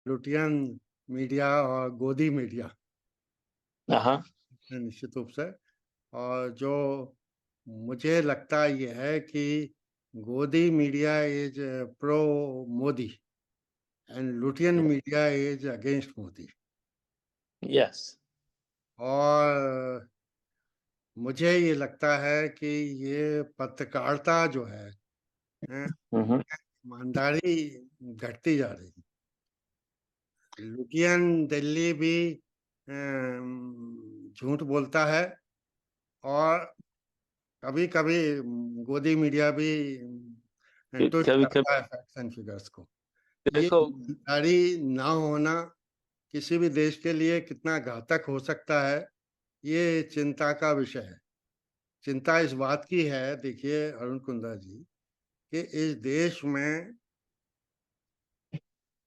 Lutyens media और गोदी media हाँ, निश्चित रूप से। और जो मुझे लगता ये है कि गोदी media is pro Modi and Lutyens media is against Modi. Yes, और मुझे ये लगता है कि ये पत्रकारिता जो है, ईमानदारी घटती जा रही है। लुटियन दिल्ली भी झूठ बोलता है, और कभी-कभी गोदी मीडिया भी ट्विस्ट कभी करता कभी है फैक्ट्स एंड फिगर्स को। ये देखो, ईमानदारी ना होना किसी भी देश के लिए कितना घातक हो सकता है, ये चिंता का विषय है। चिंता इस बात की है, देखिए अरुण कुंद्रा जी, कि इस देश में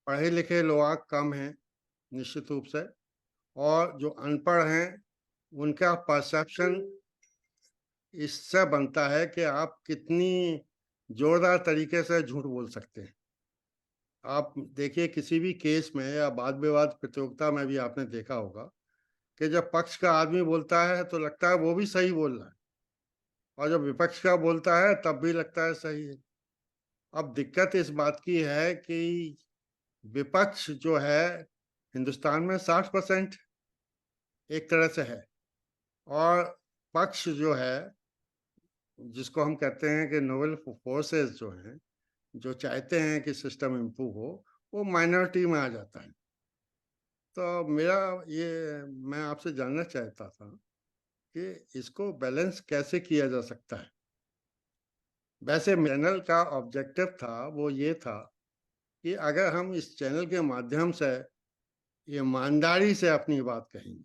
पढ़े-लिखे लोग कम हैं, निश्चित रूप से, और जो अनपढ़ हैं, उनका परसेप्शन इससे बनता है कि आप कितनी जोरदार तरीके से झूठ बोल सकते हैं। आप देखिए किसी भी केस में या वाद-विवाद प्रतियोगिता में भी आपने देखा होगा कि जब पक्ष का आदमी बोलता है तो लगता है वो भी सही बोल रहा है, और जब विपक्ष का बोलता है तब भी लगता है सही है। अब दिक्कत इस बात की है कि विपक्ष जो है हिंदुस्तान में 60% एक तरह से है, और पक्ष जो है, जिसको हम कहते हैं कि नोबेल फोर्सेस जो हैं, जो चाहते हैं कि सिस्टम इम्प्रूव हो, वो माइनॉरिटी में आ जाता है। तो मेरा ये मैं आपसे जानना चाहता था कि इसको बैलेंस कैसे किया जा सकता है? वैसे चैनल का ऑब्जेक्टिव था, वो ये था कि अगर हम इस चैनल के माध्यम से ईमानदारी से अपनी बात कहेंगे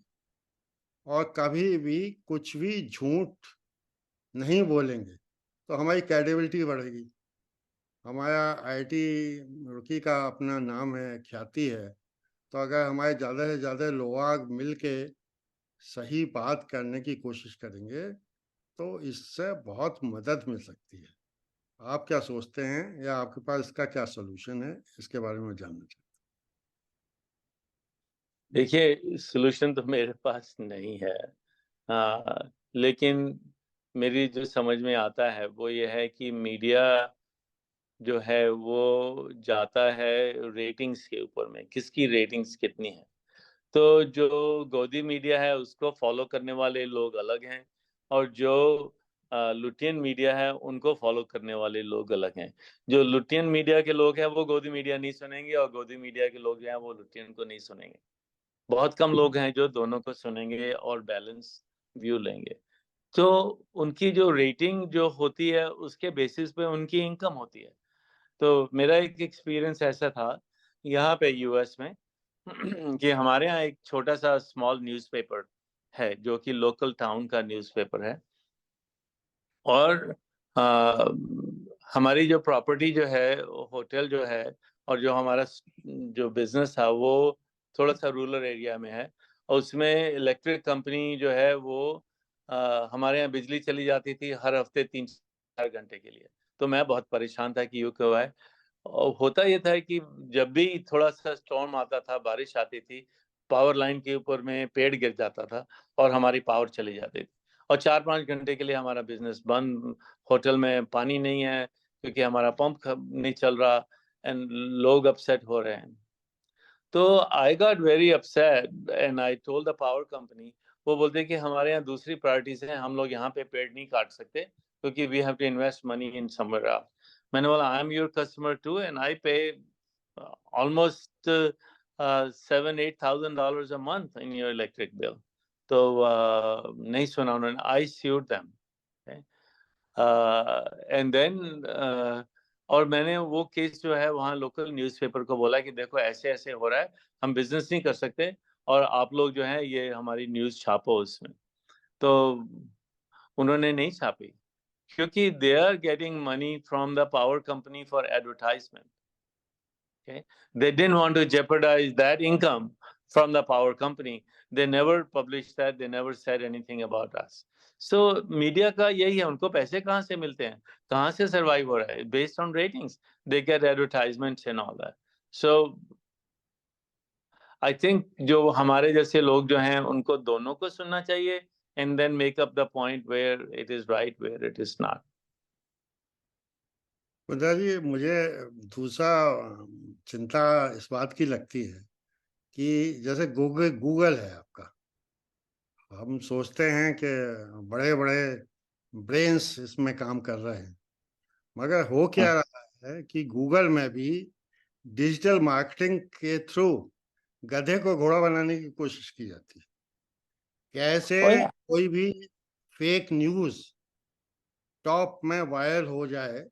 और कभी भी कुछ भी झूठ नहीं बोलेंगे, तो हमारी क्रेडिबिलिटी बढ़ेगी। हमारा आईआईटी रुड़की का अपना नाम है, ख्याति है। तो अगर हमारे ज़्यादा से ज़्यादा लोग मिल के सही बात करने की कोशिश करेंगे, तो इससे बहुत मदद मिल सकती है। आप क्या सोचते हैं, या आपके पास इसका क्या सॉल्यूशन है? इसके बारे में जानना चाहता देखिए सॉल्यूशन तो मेरे पास नहीं है। लेकिन मेरी जो समझ में आता है वो ये है कि मीडिया जो है वो जाता है रेटिंग्स के ऊपर में, किसकी रेटिंग्स कितनी है। तो जो गोदी मीडिया है उसको फॉलो करने वाले लोग अलग हैं, और जो लुटियन मीडिया है उनको फॉलो करने वाले लोग अलग हैं। जो लुटियन मीडिया के लोग हैं वो गोदी मीडिया नहीं सुनेंगे, और गोदी मीडिया के लोग जो हैं वो लुटियन को नहीं सुनेंगे। बहुत कम लोग हैं जो दोनों को सुनेंगे और बैलेंस व्यू लेंगे। तो उनकी जो रेटिंग जो होती है उसके बेसिस पे उनकी इनकम होती है। तो मेरा एक एक्सपीरियंस ऐसा था यहाँ पे यूएस में कि हमारे यहाँ एक छोटा-सा स्मॉल न्यूज़पेपर है जो कि लोकल टाउन का न्यूज़पेपर है, और अ, हमारी जो प्रॉपर्टी जो है, होटल जो है, और जो हमारा जो बिज़नेस था वो थोड़ा-सा रूरल एरिया में है, और उसमें इलेक्ट्रिक कंपनी जो है वो हमारे यहाँ बिजली चली जाती थी हर हफ्ते 3-4 घंटे के लिए। तो मैं बहुत परेशान था कि यूँ क्यों है? और होता ये था कि जब भी थोड़ा-सा स्टॉर्म आता था, बारिश आती थी, पावर लाइन के ऊपर में पेड़ गिर जाता था और हमारी पावर चली जाती थी। और 4-5 घंटे के लिए हमारा बिज़नेस बंद, होटल में पानी नहीं है क्योंकि हमारा पंप ख नहीं चल रहा, एंड लोग अपसेट हो रहे हैं। तो I got very upset and I told the power company. वो बोलते हैं कि हमारे यहाँ दूसरी प्रायोरिटीज़ हैं, हम लोग यहाँ पे पेड़ नहीं काट सकते क्योंकि we have to invest money in somewhere else. मैंने बोला I am your customer too and I pay almost $7,000-8,000 a month in your electric bill. तो नहीं सुना उन्होंने, आई sued them. एंड देन और मैंने वो केस जो है वहाँ लोकल न्यूज़पेपर को बोला कि देखो ऐसे-ऐसे हो रहा है, हम बिज़नेस नहीं कर सकते, और आप लोग जो है ये हमारी न्यूज़ छापो उसमें। तो उन्होंने नहीं छापी क्योंकि they are getting money from the power company for advertisement. Okay, they didn't want to jeopardize that income from the power company. They never published that. They never said anything about us. So media का यही है, उनको पैसे कहाँ से मिलते हैं, कहाँ से सर्वाइव हो रहा है? Based on ratings, they get advertisements and all that. So I think जो हमारे जैसे लोग जो हैं उनको दोनों को सुनना चाहिए and then make up the point where it is right where it is not. खुदा जी, मुझे दूसरा चिंता इस बात की लगती है कि जैसे गूगल गूगल है आपका, हम सोचते हैं कि बड़े बड़े ब्रेन्स इसमें काम कर रहे हैं, मगर हो क्या रहा है कि गूगल में भी डिजिटल मार्केटिंग के थ्रू गधे को घोड़ा बनाने की कोशिश की जाती है। कैसे ओ या कोई भी फेक न्यूज टॉप में वायरल हो जाए,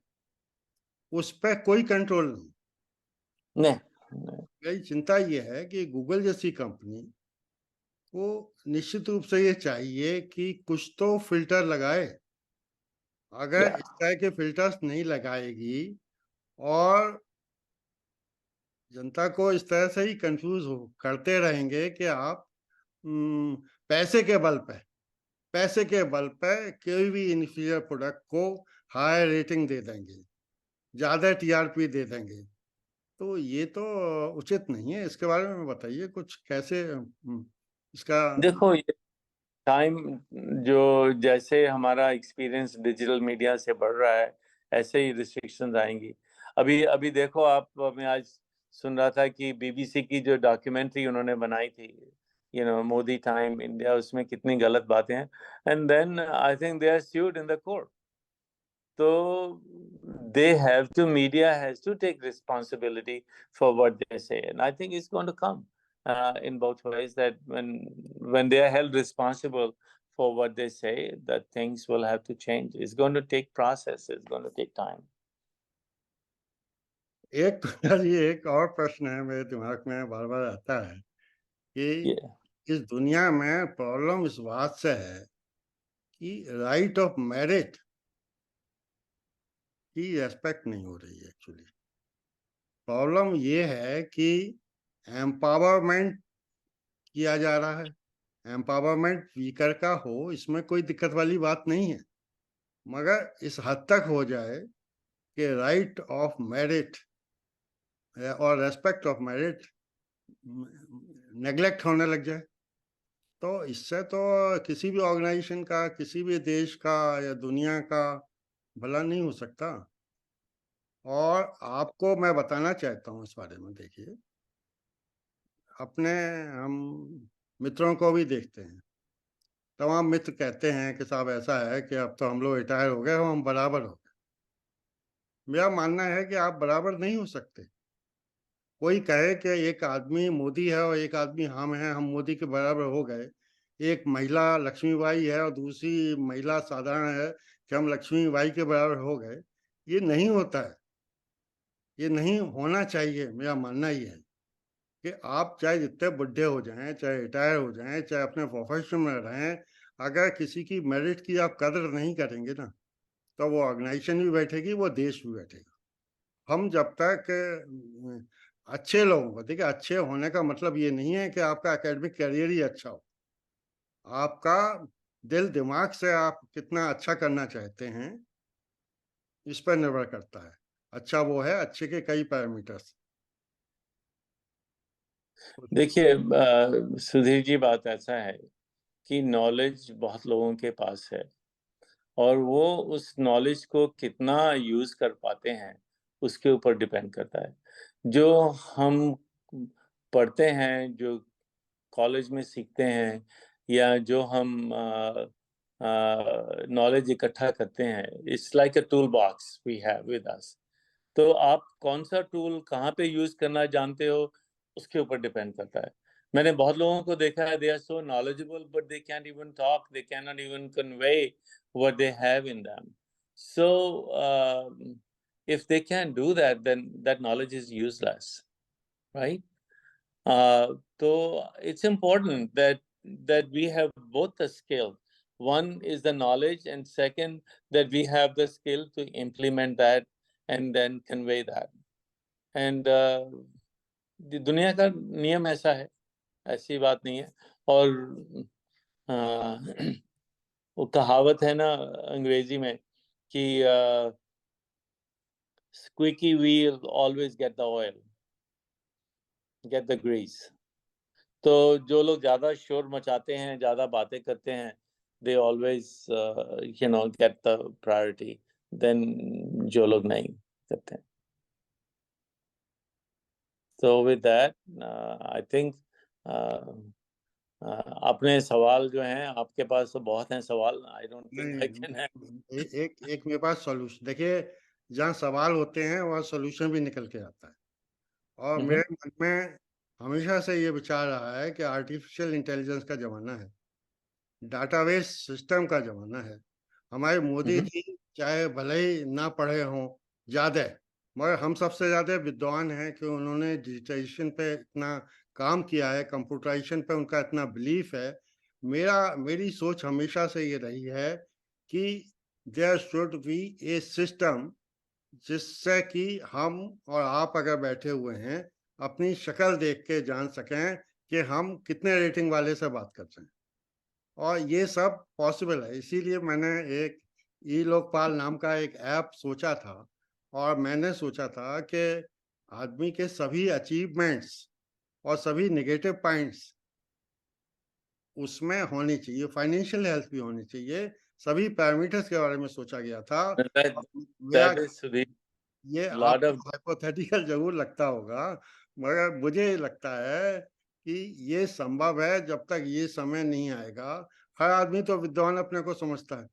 उस पर कोई कंट्रोल नहीं। नहीं, मेरी चिंता ये है कि गूगल जैसी कंपनी को निश्चित रूप से ये चाहिए कि कुछ तो फिल्टर लगाए। अगर या इस तरह के फिल्टर्स नहीं लगाएगी और जनता को इस तरह से ही कंफ्यूज हो करते रहेंगे कि आप हम्म, पैसे के बल पे पैसे के बल पे कोई भी इन्फीरियर प्रोडक्ट को हाई रेटिंग दे देंगे, ज्यादा टीआरपी दे देंगे, तो ये तो उचित नहीं है। इसके बारे में बताइए कुछ, कैसे इसका। देखो ये टाइम जो जैसे हमारा एक्सपीरियंस डिजिटल मीडिया से बढ़ रहा है ऐसे ही रिस्ट्रिक्शंस आएंगी। अभी अभी देखो आप, मैं आज सुन रहा था कि बीबीसी की जो डॉक्यूमेंट्री उन्होंने बनाई थी, मोदी टाइम इंडिया, उसमें कितनी गलत बातें हैं and then I think they are sued in the court. So media has to take responsibility for what they say, and I think it's going to come in both ways. That when they are held responsible for what they say, that things will have to change. It's going to take process. It's going to take time. एक ये एक और प्रश्न है मेरे दिमाग में बार बार आता है कि Yeah, इस दुनिया में प्रॉब्लम इस बात से है कि राइट ऑफ मैरिज की रेस्पेक्ट नहीं हो रही है। एक्चुअली प्रॉब्लम ये है कि एम्पावरमेंट किया जा रहा है। एम्पावरमेंट वीकर का हो, इसमें कोई दिक्कत वाली बात नहीं है, मगर इस हद तक हो जाए कि राइट ऑफ मेरिट और रेस्पेक्ट ऑफ मेरिट नेग्लेक्ट होने लग जाए, तो इससे तो किसी भी ऑर्गेनाइजेशन का, किसी भी देश का या दुनिया का भला नहीं हो सकता। और आपको मैं बताना चाहता हूँ इस बारे में, देखिए अपने हम मित्रों को भी देखते हैं, तमाम मित्र कहते हैं कि साहब ऐसा है कि अब तो हम लोग रिटायर हो गए, हम बराबर हो गए। मेरा मानना है कि आप बराबर नहीं हो सकते। कोई कहे कि एक आदमी मोदी है और एक आदमी हम हैं, हम मोदी के बराबर हो गए, एक महिला लक्ष्मीबाई है और दूसरी महिला साधारण है कि हम लक्ष्मीबाई के बराबर हो गए, ये नहीं होता है, ये नहीं होना चाहिए। मेरा मानना ये है कि आप चाहे जितने बुढ़े हो जाएं, चाहे रिटायर हो जाएं, चाहे अपने प्रोफेशन में रहें, अगर किसी की मेरिट की आप कदर नहीं करेंगे ना, तो वो ऑर्गेनाइजेशन भी बैठेगी, वो देश भी बैठेगा। हम जब तक अच्छे लोगों को देखिए, अच्छे होने का मतलब ये नहीं है कि आपका एकेडमिक करियर ही अच्छा हो। आपका दिल दिमाग से आप कितना अच्छा करना चाहते हैं, इस पर निर्भर करता है। अच्छा वो है, अच्छे के कई पैरामीटर्स। देखिए सुधीर जी, बात ऐसा है कि नॉलेज बहुत लोगों के पास है और वो उस नॉलेज को कितना यूज कर पाते हैं उसके ऊपर डिपेंड करता है। जो हम पढ़ते हैं, जो कॉलेज में सीखते हैं, या जो हम नॉलेज इकट्ठा करते हैं, it's like a tool box we have with us. तो आप कौन सा टूल कहाँ पे यूज करना जानते हो उसके ऊपर डिपेंड करता है। मैंने बहुत लोगों को देखा है, they are so knowledgeable but they can't even talk, they can not even convey what they have in them. So if they can't do that, then that knowledge is useless, right? So it's important that we have both the skill. One is the knowledge, and second, that we have the skill to implement that and then convey that. And दुनिया का नियम ऐसा है, ऐसी बात नहीं है। और वो कहावत है ना अंग्रेजी में कि squeaky wheel always get the oil, get the grease. तो जो लोग ज़्यादा शोर मचाते हैं, ज़्यादा बातें करते हैं, they always get the priority than जो लोग नहीं करते हैं। So with that, I think अपने सवाल जो हैं आपके पास तो बहुत हैं सवाल। I don't think I can नहीं एक मेरे पास सॉल्यूशन देखिए, जहाँ सवाल होते हैं वहाँ सॉल्यूशन भी निकल के आता है। और मेरे मन में हमेशा से ये विचार रहा है कि आर्टिफिशियल इंटेलिजेंस का ज़माना है, डाटाबेस सिस्टम का ज़माना है। हमारे मोदी जी चाहे भले ही ना पढ़े हों ज़्यादा, मगर हम सबसे ज़्यादा विद्वान हैं कि उन्होंने डिजिटाइजेशन पे इतना काम किया है, कंप्यूटराइजेशन पे उनका इतना बिलीफ है। मेरी सोच हमेशा से ये रही है कि there should be a system जिससे कि हम और आप अगर बैठे हुए हैं, अपनी शक्ल देख के जान सकें कि हम कितने रेटिंग वाले से बात कर रहे हैं। और ये सब पॉसिबल है, इसीलिए मैंने एक ई लोकपाल नाम का एक ऐप सोचा था। और मैंने सोचा था कि आदमी के सभी अचीवमेंट्स और सभी नेगेटिव पॉइंट्स उसमें होनी चाहिए, फाइनेंशियल हेल्थ भी होनी चाहिए, सभी पैरामीटर्स के बारे में सोचा गया था। मेरा That is really ये lot आपको of हाइपोथेटिकल ज़रूर लगता होगा, मगर मुझे लगता है कि ये संभव है। जब तक ये समय नहीं आएगा, हर आदमी तो विद्वान अपने को समझता है।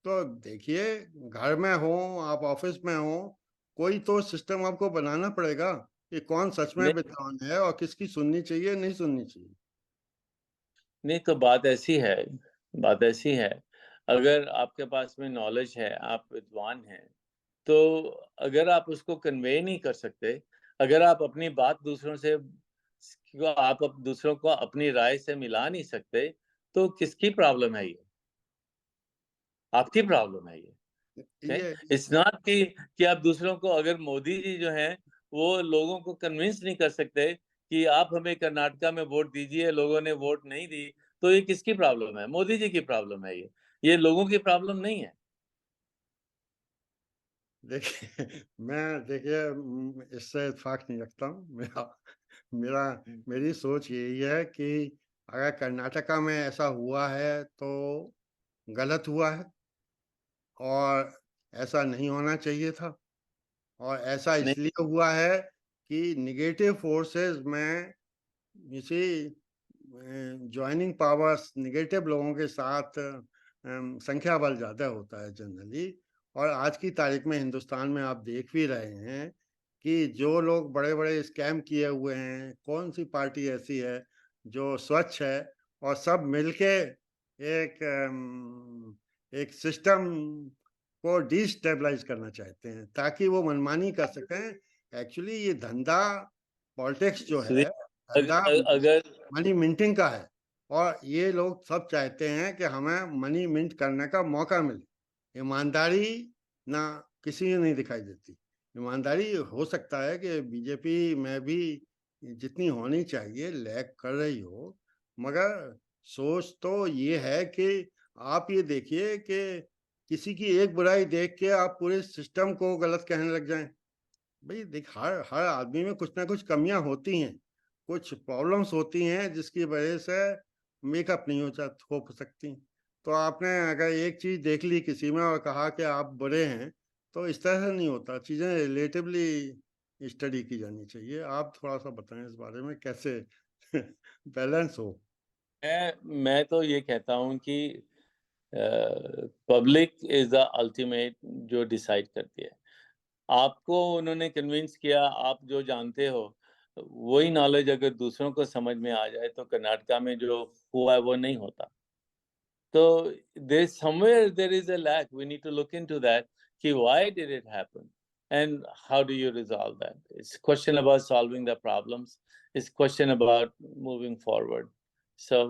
तो देखिए, घर में हो, आप ऑफ़िस में हो, कोई तो सिस्टम आपको बनाना पड़ेगा कि कौन सच में नहीं, विद्वान है और किसकी सुननी चाहिए, नहीं सुननी चाहिए। नहीं तो बात ऐसी है, अगर आपके पास में नॉलेज है, आप विद्वान हैं, तो अगर आप उसको कन्वे नहीं कर सकते, अगर आप अपनी बात दूसरों को अपनी राय से मिला नहीं सकते, तो किसकी प्रॉब्लम है ये? आपकी प्रॉब्लम है ये। ओके? ये इट्स नॉट कि आप दूसरों को, अगर मोदी जी जो हैं, वो लोगों को कन्विंस नहीं कर सकते कि आप हमें कर्नाटका में वोट दीजिए, लोगों ने वोट नहीं दी, तो ये किसकी प्रॉब्लम है? मोदी जी की प्रॉब्लम है ये। ये लोगों की प्रॉब्लम नहीं है। देखिए देखिए इससे इत्तेफ़ाक नहीं रखता हूँ। मेरा मेरी सोच यही है कि अगर कर्नाटका में ऐसा हुआ है तो गलत हुआ है और ऐसा नहीं होना चाहिए था। और ऐसा नहीं, इसलिए हुआ है कि नेगेटिव फोर्सेस में किसी जॉइनिंग पावर्स नेगेटिव लोगों के साथ संख्या बल ज़्यादा होता है जनरली। और आज की तारीख में हिंदुस्तान में आप देख भी रहे हैं कि जो लोग बड़े-बड़े स्कैम किए हुए हैं, कौन-सी पार्टी ऐसी है जो स्वच्छ है और सब मिलके एक सिस्टम को डिस्टेबलाइज़ करना चाहते हैं ताकि वो मनमानी कर सकें। एक्चुअली ये धंधा पॉलिटिक्स जो है, सुधीर, धंधा अगर मनी मिंटिंग का है। और ये लोग सब चाहते हैं कि हमें मनी मिंट करने का मौका मिले। ईमानदारी ना किसी में नहीं दिखाई देती। ईमानदारी हो सकता है कि बीजेपी में भी जितनी होनी चाहिए लैग कर रही हो, मगर सोच तो ये है कि आप ये देखिए कि किसी की एक बुराई देख के आप पूरे सिस्टम को गलत कहने लग जाएँ। भई देख, हर हर आदमी में कुछ ना कुछ कमियाँ होती हैं, कुछ प्रॉब्लम्स होती हैं जिसकी वजह से मेकअप नहीं हो सकती। तो आपने अगर एक चीज़ देख ली किसी में और कहा कि आप बुरे हैं, तो इस तरह से नहीं होता। चीज़ें रिलेटिवली स्टडी की जानी चाहिए। आप थोड़ा-सा बताएँ इस बारे में कैसे बैलेंस हो? मैं तो ये कहता हूँ कि पब्लिक इज़ द अल्टीमेट जो डिसाइड करती है। आपको उन्होंने कन्विंस किया, आप जो जानते हो, वही नॉलेज अगर दूसरों को समझ में आ जाए, तो कर्नाटका में जो हुआ है, वो नहीं होता। तो there is a lack, we need to look into that कि why did it happen and how do you resolve that? It's question about solving the problems, it's question about moving forward. So